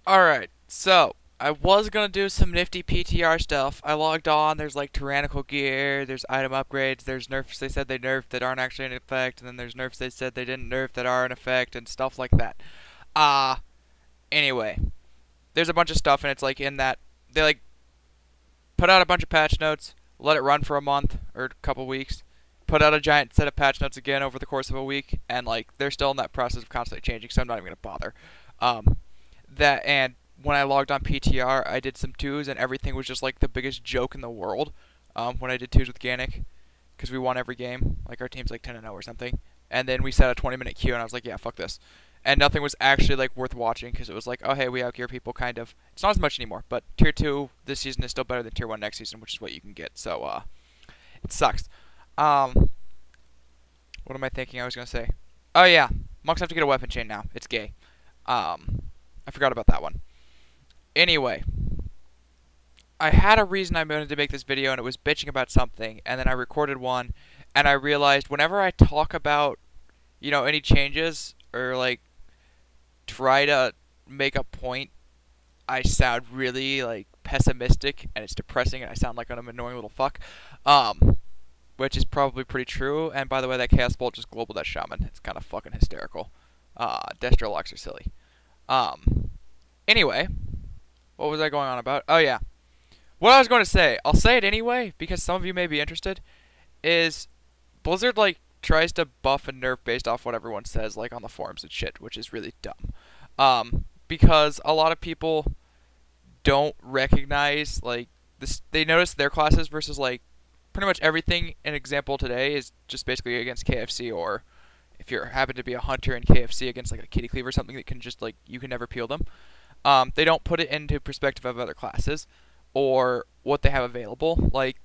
Alright, so I was gonna do some nifty PTR stuff. I logged on, there's like tyrannical gear, there's item upgrades, there's nerfs they said they nerfed that aren't actually in effect, and then there's nerfs they said they didn't nerf that are in effect, and stuff like that. Uh, anyway, there's a bunch of stuff, and it's like in that, they like put out a bunch of patch notes, let it run for a month or a couple weeks, put out a giant set of patch notes again over the course of a week, and like they're still in that process of constantly changing, so I'm not even gonna bother. Um, that and when I logged on PTR, I did some twos, and everything was just like the biggest joke in the world. When I did twos with Gannick, because we won every game, like our team's like 10-0 or something, and then we set a 20-minute queue, and I was like, yeah, fuck this. And nothing was actually like worth watching because it was like, oh hey, we outgear people, kind of. It's not as much anymore, but tier two this season is still better than tier one next season, which is what you can get. So it sucks. Um, what am I thinking? I was gonna say, oh yeah, monks have to get a weapon chain now. It's gay. I forgot about that one. Anyway, I had a reason I wanted to make this video, and it was bitching about something, and then I recorded one, and I realized whenever I talk about, any changes, or, like, try to make a point, I sound really, like, pessimistic, and it's depressing, and I sound like an annoying little fuck, which is probably pretty true, and by the way, that Chaos Bolt just global that Shaman. It's kind of fucking hysterical. Destro locks are silly. Anyway, what was I going on about? Oh, yeah. What I was going to say, I'll say it anyway, because some of you may be interested, is Blizzard, like, tries to buff and nerf based off what everyone says, like, on the forums and shit, which is really dumb. Because a lot of people don't recognize, like, this, they notice their classes versus, like, pretty much everything an example today is just basically against KFC, or if you happen to be a hunter in KFC against, like, a kitty cleaver or something that can just, like, you can never peel them. They don't put it into perspective of other classes or what they have available. Like,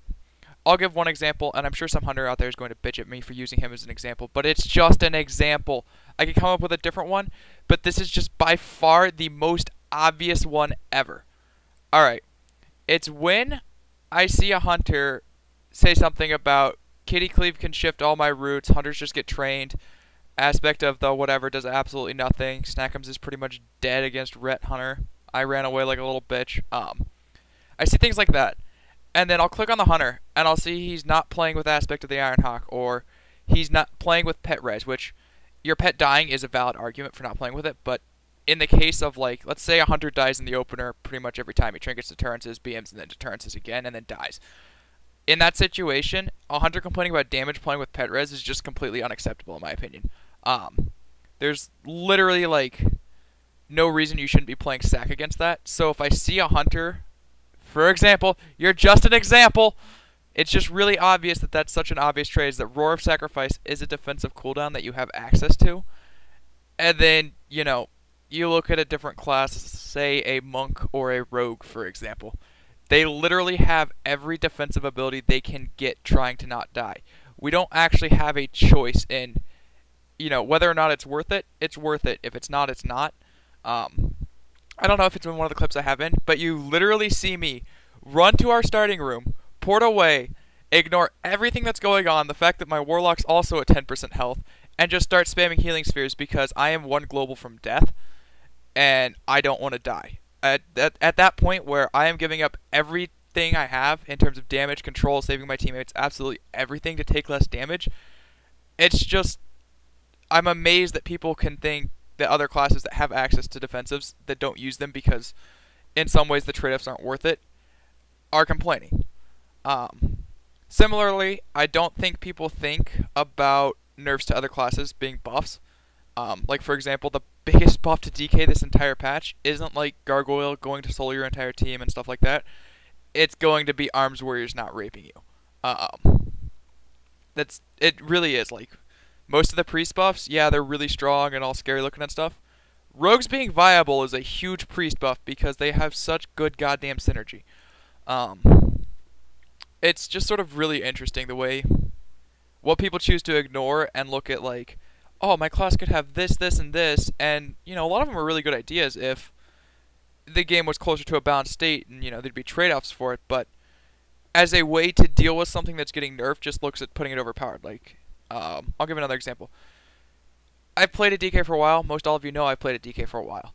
I'll give one example, and I'm sure some hunter out there is going to bitch at me for using him as an example, but it's just an example. I could come up with a different one, but this is just by far the most obvious one ever. Alright, it's when I see a hunter say something about Kitty Cleave can shift all my routes, hunters just get trained, aspect of the whatever does absolutely nothing, Snackums is pretty much dead against Ret Hunter, I ran away like a little bitch. I see things like that, and then I'll click on the hunter, and I'll see he's not playing with aspect of the Ironhawk, or he's not playing with pet res, which your pet dying is a valid argument for not playing with it, but in the case of, like, let's say a hunter dies in the opener pretty much every time, he trinkets deterrences, BMs, and then deterrences again, and then dies. In that situation, a hunter complaining about damage playing with pet res is just completely unacceptable in my opinion. There's literally, like, no reason you shouldn't be playing sack against that, so if I see a hunter, for example, you're just an example. It's just really obvious that that's such an obvious trade, is that Roar of Sacrifice is a defensive cooldown that you have access to. And then, you look at a different class, say a monk or a rogue, for example. They literally have every defensive ability they can get trying to not die. We don't actually have a choice in, whether or not it's worth it. It's worth it. If it's not, it's not. I don't know if it's in one of the clips I have in, but you literally see me run to our starting room, port away, ignore everything that's going on, the fact that my Warlock's also at 10% health, and just start spamming healing spheres because I am one global from death, and I don't want to die. At that point where I am giving up everything I have in terms of damage, control, saving my teammates, absolutely everything to take less damage, it's just, I'm amazed that people can think the other classes that have access to defensives that don't use them because in some ways the trade-offs aren't worth it are complaining. Similarly, I don't think people think about nerfs to other classes being buffs. Like, for example, the biggest buff to DK this entire patch isn't like Gargoyle going to solo your entire team and stuff like that. It's going to be Arms Warriors not raping you. It really is. Like, most of the priest buffs, yeah, they're really strong and all scary looking and stuff. Rogues being viable is a huge priest buff because they have such good goddamn synergy. It's just sort of really interesting the way what people choose to ignore and look at, like, oh, my class could have this, this, and this, and, a lot of them are really good ideas if the game was closer to a balanced state and, there'd be trade-offs for it, but as a way to deal with something that's getting nerfed just looks at putting it overpowered. Like, I'll give another example. I've played a DK for a while. Most all of you know I've played a DK for a while.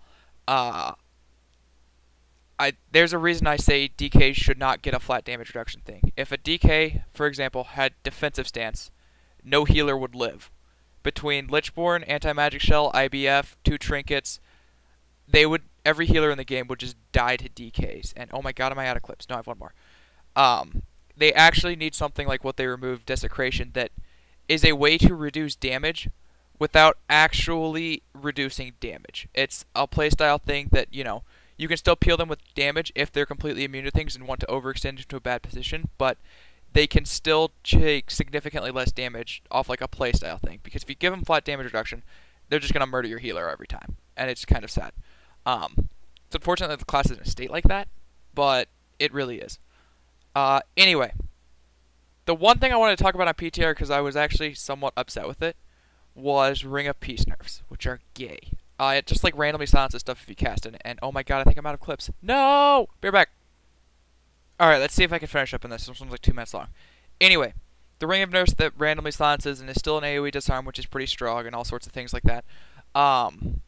there's a reason I say DK should not get a flat damage reduction thing. If a DK, for example, had defensive stance, no healer would live. Between Lichborn, Anti-Magic Shell, IBF, 2 trinkets, every healer in the game would just die to DKs. And oh my god, am I out of clips? No, I have one more. They actually need something like what they removed, Desecration, that is a way to reduce damage without actually reducing damage. It's a playstyle thing that, you can still peel them with damage if they're completely immune to things and want to overextend into a bad position, but they can still take significantly less damage off like a playstyle thing. Because if you give them flat damage reduction, they're just going to murder your healer every time. And it's kind of sad. It's unfortunate that the class is in a state like that, but it really is. Anyway, the one thing I wanted to talk about on PTR, because I was actually somewhat upset with it, was Ring of Peace nerfs, which are gay. It just like randomly silences stuff if you cast it, and oh my god, I think I'm out of clips. No! Be right back. Alright, let's see if I can finish up in this. This one's like 2 minutes long. Anyway, the Ring of nerfs that randomly silences and is still an AoE disarm, which is pretty strong, and all sorts of things like that. I'm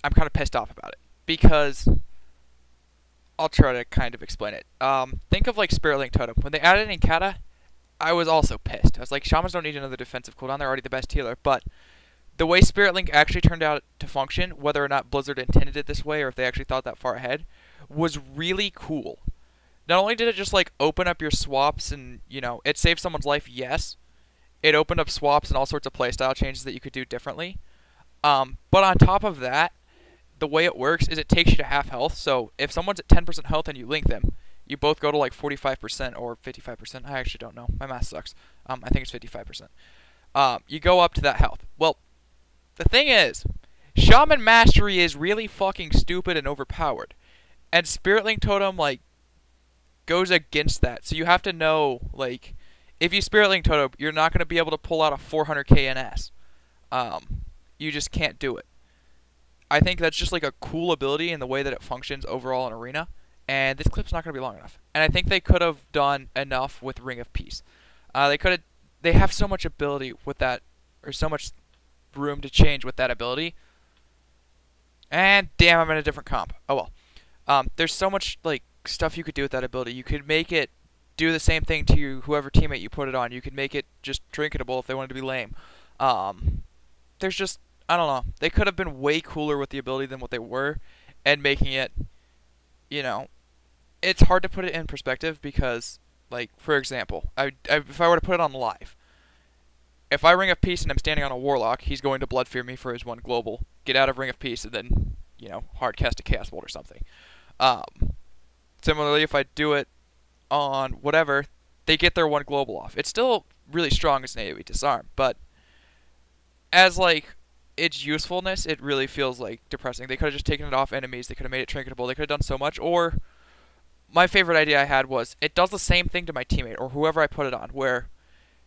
kind of pissed off about it, because I'll try to kind of explain it. Think of like Spirit Link Totem. When they added in Kata, I was also pissed. I was like, Shamans don't need another defensive cooldown, they're already the best healer, but the way Spirit Link actually turned out to function, whether or not Blizzard intended it this way or if they actually thought that far ahead, was really cool. Not only did it just like open up your swaps and, it saved someone's life, yes. It opened up swaps and all sorts of playstyle changes that you could do differently. But on top of that, the way it works is it takes you to half health. So if someone's at 10% health and you link them, you both go to like 45% or 55%. I actually don't know. My math sucks. I think it's 55%. You go up to that health. Well, the thing is, Shaman Mastery is really fucking stupid and overpowered. And Spirit Link Totem, like, goes against that. So you have to know, like, if you Spirit Link Totem, you're not going to be able to pull out a 400k NS. You just can't do it. I think that's just like a cool ability in the way that it functions overall in Arena. And this clip's not going to be long enough. And I think they could have done enough with Ring of Peace. They have so much ability with that, or so much room to change with that ability. And damn, I'm in a different comp. Oh well. There's so much like stuff you could do with that ability. You could make it do the same thing to whoever teammate you put it on. You could make it just trinketable if they wanted to be lame. There's just, I don't know. They could have been way cooler with the ability than what they were, and making it, it's hard to put it in perspective because, like, for example, if I were to put it on live, if I Ring of Peace and I'm standing on a Warlock, he's going to Blood Fear me for his 1 global, get out of Ring of Peace, and then, hard cast a Chaos Bolt or something. Similarly, if I do it on whatever, they get their 1 global off. It's still really strong as an AoE disarm, but as, like, its usefulness, it really feels, like, depressing. They could have just taken it off enemies, they could have made it trinketable, they could have done so much, or my favorite idea I had was, it does the same thing to my teammate, or whoever I put it on, where,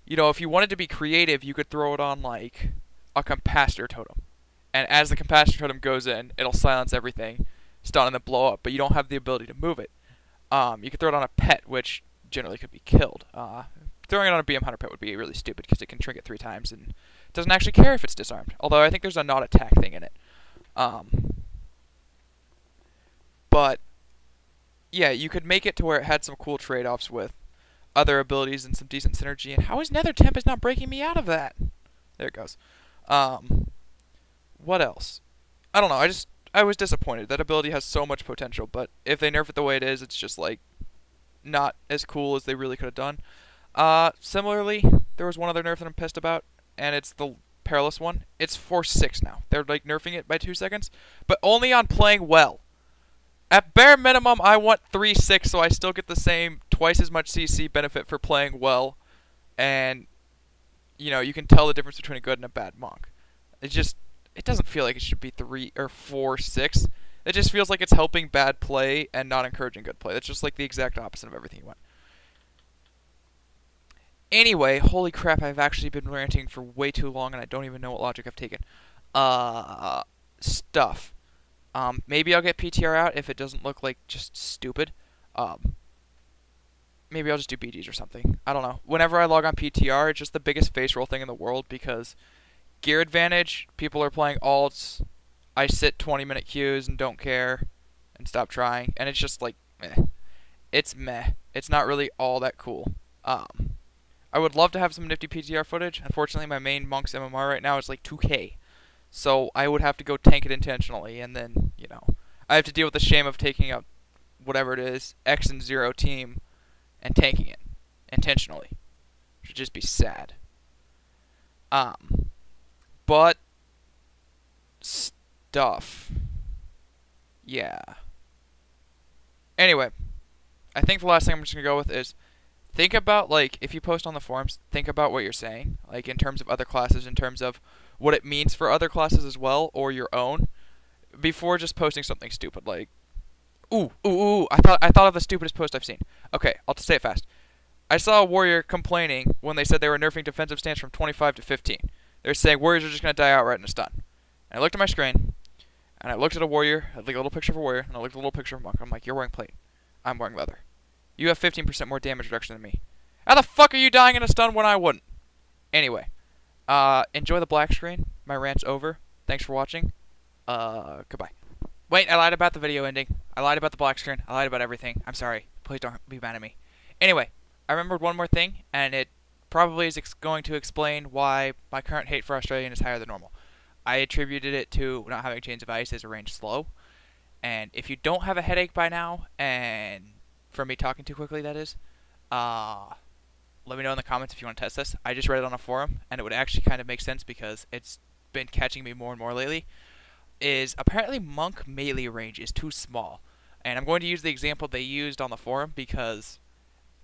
if you wanted to be creative, you could throw it on, like, a Capacitor Totem. And as the Capacitor Totem goes in, it'll silence everything, stun, and then blow up, but you don't have the ability to move it. You could throw it on a pet, which generally could be killed. Throwing it on a BM Hunter pet would be really stupid, because it can trinket 3 times, and doesn't actually care if it's disarmed. Although I think there's a not attack thing in it. But yeah, you could make it to where it had some cool trade-offs with other abilities and some decent synergy. And how is Nether Tempest not breaking me out of that? There it goes. What else? I don't know. I was disappointed. That ability has so much potential, but if they nerf it the way it is, it's just like not as cool as they really could have done. Similarly, there was one other nerf that I'm pissed about, and it's the Perilous one. It's 4-6 now. They're like nerfing it by 2 seconds, but only on playing well. At bare minimum, I want 3-6, so I still get the same twice as much CC benefit for playing well, and you can tell the difference between a good and a bad monk. It doesn't feel like it should be 3 or 4-6. It just feels like it's helping bad play and not encouraging good play. That's just like the exact opposite of everything you want. Anyway, holy crap, I've actually been ranting for way too long and I don't even know what logic I've taken. Stuff. Maybe I'll get PTR out if it doesn't look like just stupid. Maybe I'll just do BGs or something. I don't know. Whenever I log on PTR, it's just the biggest face roll thing in the world because gear advantage, people are playing alts, I sit 20-minute queues and don't care, and stop trying. And it's just like, meh. It's meh. It's not really all that cool. I would love to have some nifty PTR footage. Unfortunately, my main Monk's MMR right now is like 2K. So I would have to go tank it intentionally, and then, you know, I have to deal with the shame of taking out whatever it is, X and 0 team, and tanking it intentionally. Which would just be sad. But stuff. Yeah. Anyway, I think the last thing I'm just gonna go with is think about, like, if you post on the forums, think about what you're saying, like in terms of other classes, in terms of what it means for other classes as well, or your own, before just posting something stupid like, I thought of the stupidest post I've seen. Okay, I'll say it fast. I saw a warrior complaining when they said they were nerfing defensive stance from 25 to 15. They're saying warriors are just gonna die outright in a stun. And I looked at my screen, and I looked at a warrior, like a little picture of a warrior, and I looked at a little picture of a monk. I'm like, you're wearing plate. I'm wearing leather. You have 15% more damage reduction than me. How the fuck are you dying in a stun when I wouldn't? Anyway, enjoy the black screen. My rant's over. Thanks for watching. Goodbye. Wait, I lied about the video ending. I lied about the black screen. I lied about everything. I'm sorry. Please don't be mad at me. Anyway, I remembered one more thing, and it probably is going to explain why my current hate for Australian is higher than normal. I attributed it to not having Chains of Ice as a range slow. And if you don't have a headache by now, and from me talking too quickly, that is, let me know in the comments if you want to test this. I just read it on a forum, and it would actually kind of make sense because it's been catching me more and more lately. Is apparently Monk melee range is too small. And I'm going to use the example they used on the forum because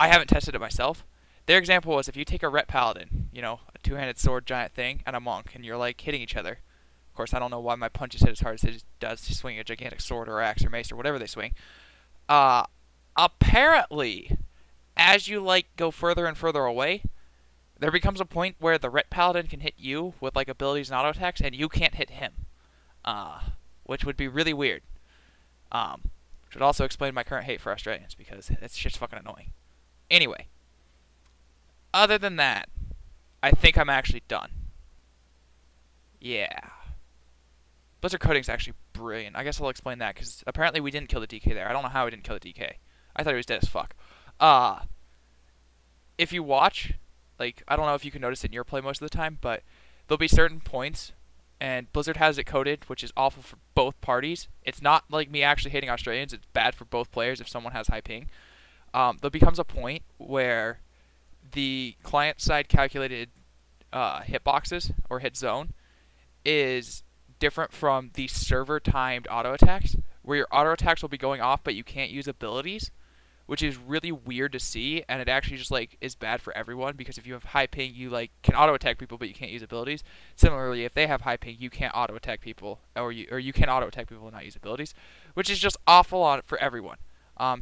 I haven't tested it myself. Their example was if you take a Ret Paladin, you know, a two-handed sword giant thing, and a Monk, and you're like hitting each other. Of course, I don't know why my punches hit as hard as it does to swing a gigantic sword or axe or mace or whatever they swing. Apparently, as you like go further and further away, there becomes a point where the Ret Paladin can hit you with like abilities and auto attacks, and you can't hit him. Which would be really weird. Which would also explain my current hate for Australians because it's just fucking annoying. Anyway, other than that, I think I'm actually done. Yeah. Blizzard coding's actually brilliant. I guess I'll explain that because apparently we didn't kill the DK there. I don't know how we didn't kill the DK. I thought he was dead as fuck. If you watch, like, I don't know if you can notice it in your play most of the time, but there'll be certain points, and Blizzard has it coded, which is awful for both parties. It's not like me actually hating Australians. It's bad for both players if someone has high ping. There becomes a point where the client-side calculated hitboxes, or hit zone, is different from the server-timed auto attacks, where your auto attacks will be going off, but you can't use abilities, which is really weird to see, and it actually just like is bad for everyone because if you have high ping, you like can auto attack people, but you can't use abilities. Similarly, if they have high ping, you can't auto attack people, or you can auto attack people and not use abilities, which is just awful for everyone.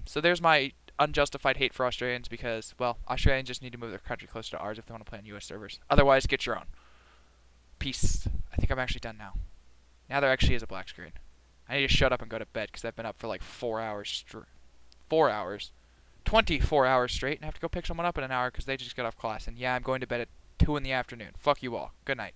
So there's my unjustified hate for Australians because, well, Australians just need to move their country closer to ours if they want to play on US servers. Otherwise, get your own. Peace. I think I'm actually done now. Now there actually is a black screen. I need to shut up and go to bed because I've been up for like 4 hours 24 hours straight, and I have to go pick someone up in an hour because they just got off class. And yeah, I'm going to bed at 2 in the afternoon. Fuck you all. Good night.